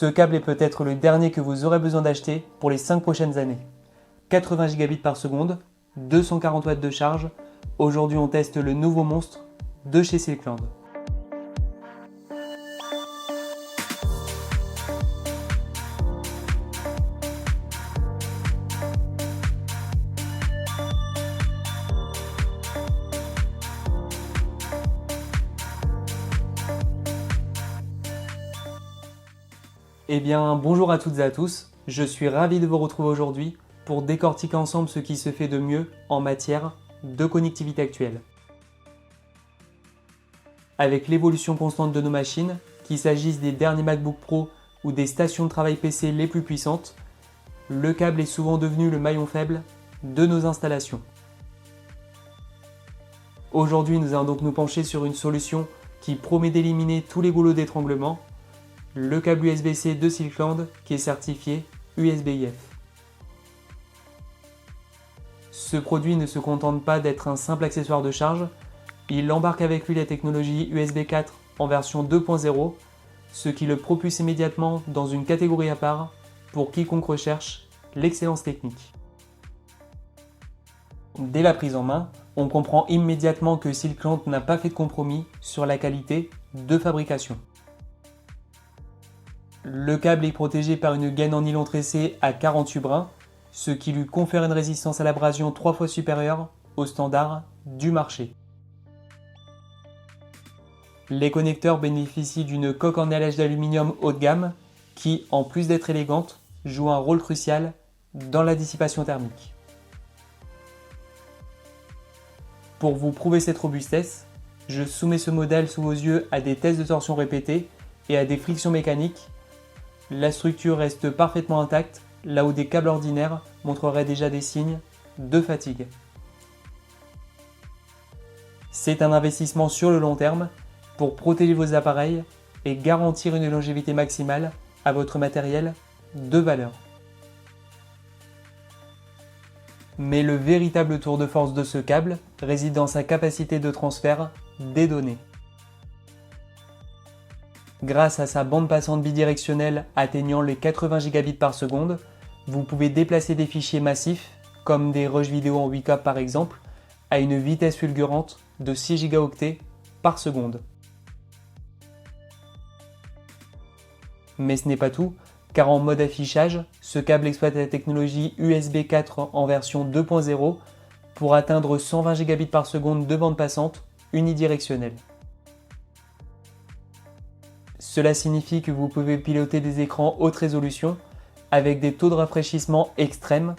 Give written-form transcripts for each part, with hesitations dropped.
Ce câble est peut-être le dernier que vous aurez besoin d'acheter pour les 5 prochaines années. 80 gigabits par seconde, 240 watts de charge. Aujourd'hui, on teste le nouveau monstre de chez Silkland. Eh bien, bonjour à toutes et à tous, je suis ravi de vous retrouver aujourd'hui pour décortiquer ensemble ce qui se fait de mieux en matière de connectivité actuelle. Avec l'évolution constante de nos machines, qu'il s'agisse des derniers MacBook Pro ou des stations de travail PC les plus puissantes, le câble est souvent devenu le maillon faible de nos installations. Aujourd'hui, nous allons donc nous pencher sur une solution qui promet d'éliminer tous les goulots d'étranglement, le câble USB-C de Silkland qui est certifié USB-IF. Ce produit ne se contente pas d'être un simple accessoire de charge, il embarque avec lui la technologie USB 4 en version 2.0, ce qui le propulse immédiatement dans une catégorie à part pour quiconque recherche l'excellence technique. Dès la prise en main, on comprend immédiatement que Silkland n'a pas fait de compromis sur la qualité de fabrication. Le câble est protégé par une gaine en nylon tressé à 48 brins, ce qui lui confère une résistance à l'abrasion 3 fois supérieure aux standards du marché. Les connecteurs bénéficient d'une coque en allège d'aluminium haut de gamme qui, en plus d'être élégante, joue un rôle crucial dans la dissipation thermique. Pour vous prouver cette robustesse, je soumets ce modèle sous vos yeux à des tests de torsion répétés et à des frictions mécaniques. La structure reste parfaitement intacte, là où des câbles ordinaires montreraient déjà des signes de fatigue. C'est un investissement sur le long terme pour protéger vos appareils et garantir une longévité maximale à votre matériel de valeur. Mais le véritable tour de force de ce câble réside dans sa capacité de transfert des données. Grâce à sa bande passante bidirectionnelle atteignant les 80 gigabits par seconde, vous pouvez déplacer des fichiers massifs, comme des rushs vidéo en 8K par exemple, à une vitesse fulgurante de 6 gigaoctets par seconde. Mais ce n'est pas tout, car en mode affichage, ce câble exploite la technologie USB 4 en version 2.0 pour atteindre 120 gigabits par seconde de bande passante unidirectionnelle. Cela signifie que vous pouvez piloter des écrans haute résolution avec des taux de rafraîchissement extrêmes,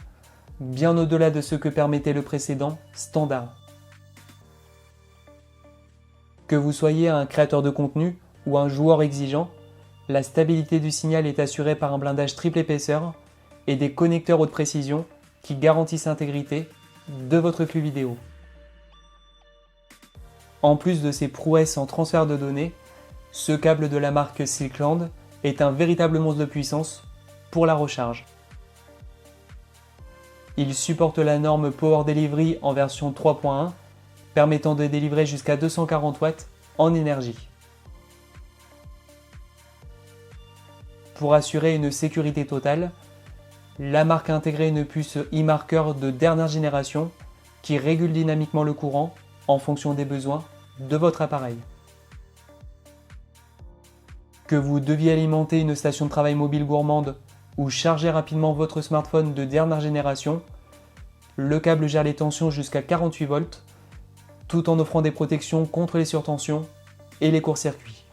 bien au-delà de ce que permettait le précédent standard. Que vous soyez un créateur de contenu ou un joueur exigeant, la stabilité du signal est assurée par un blindage triple épaisseur et des connecteurs haute précision qui garantissent l'intégrité de votre flux vidéo. En plus de ses prouesses en transfert de données, ce câble de la marque Silkland est un véritable monstre de puissance pour la recharge. Il supporte la norme Power Delivery en version 3.1, permettant de délivrer jusqu'à 240 watts en énergie. Pour assurer une sécurité totale, la marque a intégré une puce e-marker de dernière génération qui régule dynamiquement le courant en fonction des besoins de votre appareil. Que vous deviez alimenter une station de travail mobile gourmande ou charger rapidement votre smartphone de dernière génération, le câble gère les tensions jusqu'à 48 volts, tout en offrant des protections contre les surtensions et les courts-circuits.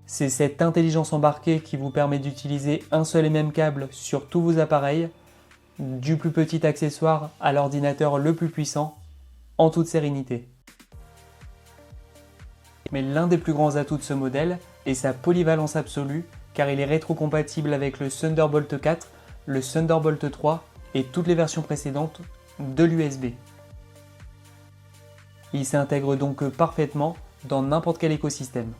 C'est cette intelligence embarquée qui vous permet d'utiliser un seul et même câble sur tous vos appareils, du plus petit accessoire à l'ordinateur le plus puissant, en toute sérénité. Mais l'un des plus grands atouts de ce modèle est sa polyvalence absolue, car il est rétrocompatible avec le Thunderbolt 4, le Thunderbolt 3 et toutes les versions précédentes de l'USB. Il s'intègre donc parfaitement dans n'importe quel écosystème.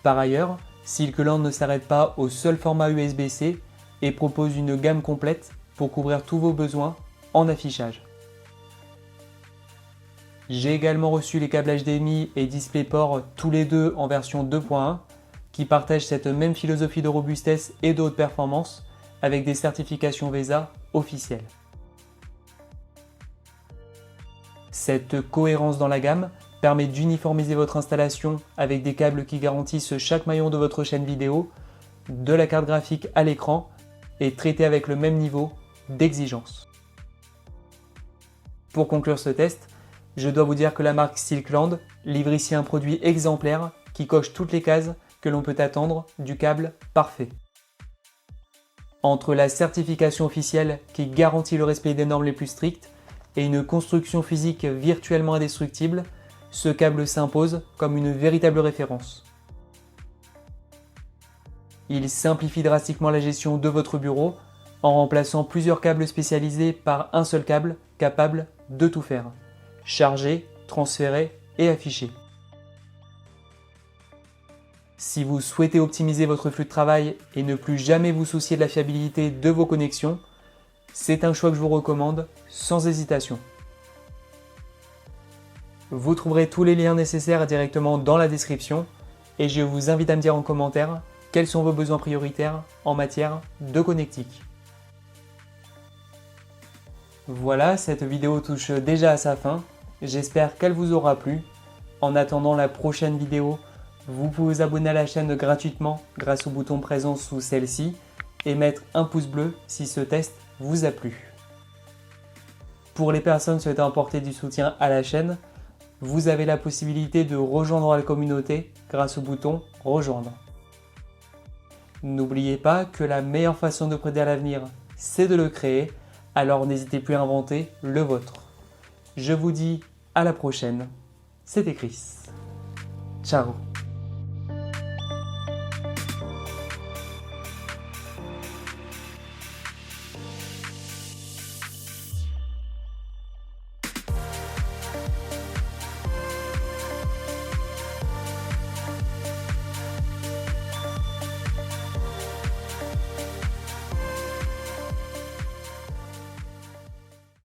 Par ailleurs, Silkland ne s'arrête pas au seul format USB-C et propose une gamme complète pour couvrir tous vos besoins en affichage. J'ai également reçu les câbles HDMI et DisplayPort tous les deux en version 2.1 qui partagent cette même philosophie de robustesse et de haute performance avec des certifications VESA officielles. Cette cohérence dans la gamme permet d'uniformiser votre installation avec des câbles qui garantissent chaque maillon de votre chaîne vidéo, de la carte graphique à l'écran et traités avec le même niveau d'exigence. Pour conclure ce test, je dois vous dire que la marque Silkland livre ici un produit exemplaire qui coche toutes les cases que l'on peut attendre du câble parfait. Entre la certification officielle qui garantit le respect des normes les plus strictes et une construction physique virtuellement indestructible, ce câble s'impose comme une véritable référence. Il simplifie drastiquement la gestion de votre bureau en remplaçant plusieurs câbles spécialisés par un seul câble capable de tout faire: charger, transférer et afficher. Si vous souhaitez optimiser votre flux de travail et ne plus jamais vous soucier de la fiabilité de vos connexions, c'est un choix que je vous recommande sans hésitation. Vous trouverez tous les liens nécessaires directement dans la description et je vous invite à me dire en commentaire quels sont vos besoins prioritaires en matière de connectique. Voilà, cette vidéo touche déjà à sa fin. J'espère qu'elle vous aura plu. En attendant la prochaine vidéo, vous pouvez vous abonner à la chaîne gratuitement grâce au bouton présent sous celle-ci et mettre un pouce bleu si ce test vous a plu. Pour les personnes souhaitant apporter du soutien à la chaîne, vous avez la possibilité de rejoindre la communauté grâce au bouton Rejoindre. N'oubliez pas que la meilleure façon de prédire l'avenir, c'est de le créer, alors n'hésitez plus à inventer le vôtre. Je vous dis à la prochaine, c'était Chris. Ciao.